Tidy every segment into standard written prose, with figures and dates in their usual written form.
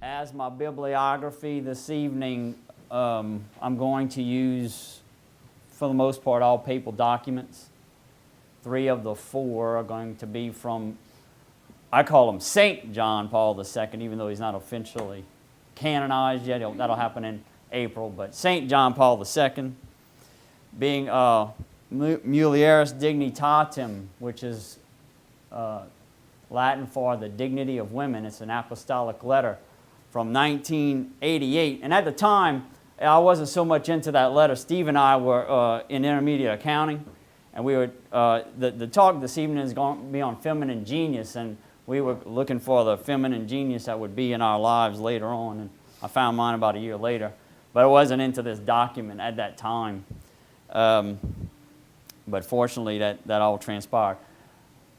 As my bibliography this evening, I'm going to use, for the most part, all papal documents. 3 of the 4 are going to be from, I call him St. John Paul II, even though he's not officially canonized yet. That'll happen in April. But St. John Paul II, being Mulieris Dignitatem, which is Latin for the dignity of women. It's an apostolic letter from 1988. And at the time, I wasn't so much into that letter. Steve and I were in intermediate accounting, and we were, the talk this evening is going to be on feminine genius, and we were looking for the feminine genius that would be in our lives later on, and I found mine about a year later. But I wasn't into this document at that time. But fortunately, that all transpired.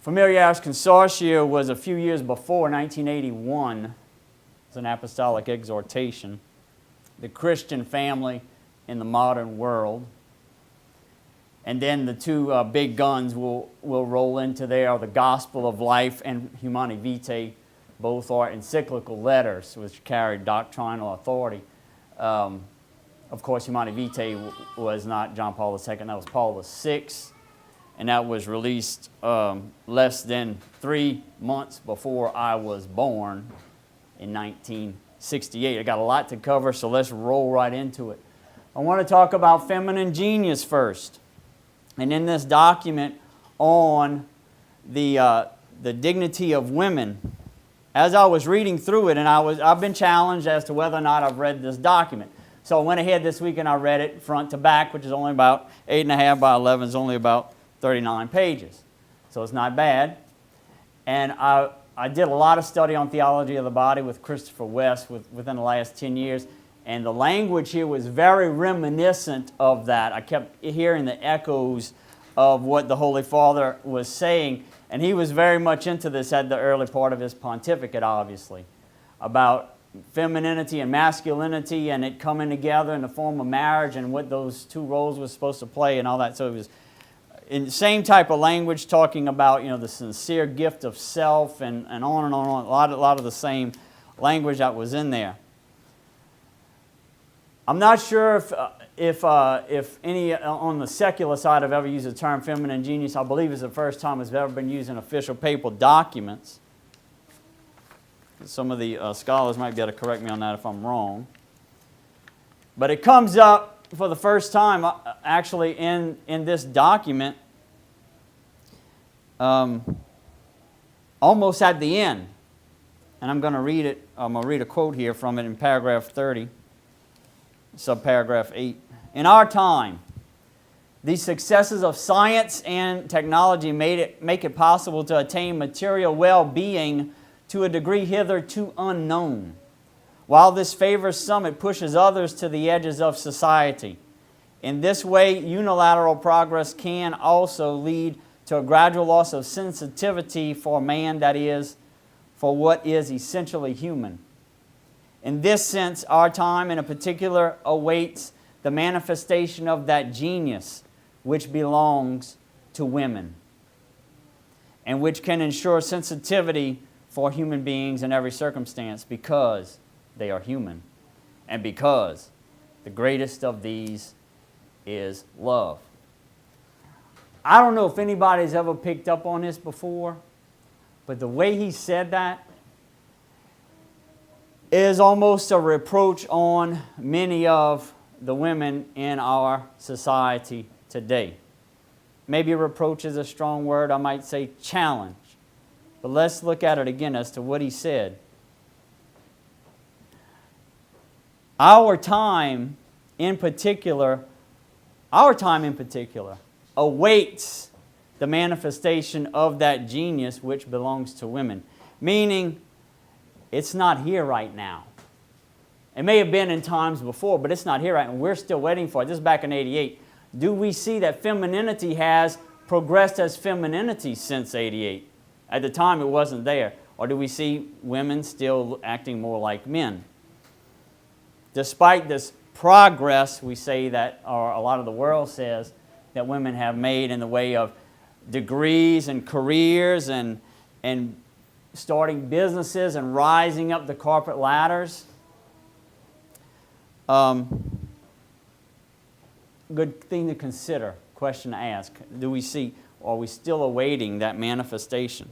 Familiaris Consortia was a few years before, 1981. It's an apostolic exhortation. The Christian family in the modern world. And then the 2 big guns will roll into there, the Gospel of Life and Humani Vitae. Both are encyclical letters which carry doctrinal authority. Of course, Humani Vitae was not John Paul II, that was Paul VI. And that was released less than 3 months before I was born in 1968. I got a lot to cover, so let's roll right into it. I want to talk about feminine genius first. And in this document on the dignity of women, as I was reading through it, and I've been challenged as to whether or not I've read this document. So I went ahead this week and I read it front to back, which is only about 8.5 by 11, is only about 39 pages. So it's not bad. And I did a lot of study on theology of the body with Christopher West within the last 10 years. And the language here was very reminiscent of that. I kept hearing the echoes of what the Holy Father was saying. And he was very much into this at the early part of his pontificate, obviously, about femininity and masculinity and it coming together in the form of marriage and what those 2 roles were supposed to play and all that. So it was in the same type of language, talking about, you know, the sincere gift of self and on and on and on. A lot of the same language that was in there. I'm not sure if any on the secular side have ever used the term feminine genius. I believe it's the first time it's ever been used in official papal documents. Some of the scholars might be able to correct me on that if I'm wrong. But it comes up for the first time actually in this document almost at the end. And I'm going to read it. I'm going to read a quote here from it in paragraph 30. Subparagraph 8. In our time, the successes of science and technology make it possible to attain material well-being to a degree hitherto unknown. While this favors some, it pushes others to the edges of society. In this way, unilateral progress can also lead to a gradual loss of sensitivity for man, that is, for what is essentially human. In this sense, our time in particular awaits the manifestation of that genius which belongs to women and which can ensure sensitivity for human beings in every circumstance because they are human and because the greatest of these is love. I don't know if anybody's ever picked up on this before, but the way he said that is almost a reproach on many of the women in our society today. Maybe reproach is a strong word. I might say challenge. But let's look at it again as to what he said. Our time in particular awaits the manifestation of that genius which belongs to women. Meaning, it's not here right now. It may have been in times before, but it's not here right now. We're still waiting for it. This is back in 88. Do we see that femininity has progressed as femininity since 88? At the time, it wasn't there. Or do we see women still acting more like men? despite this progress we say that, or a lot of the world says, that women have made in the way of degrees and careers and starting businesses and rising up the corporate ladders, good thing to consider, question to ask. Do we see, are we still awaiting that manifestation?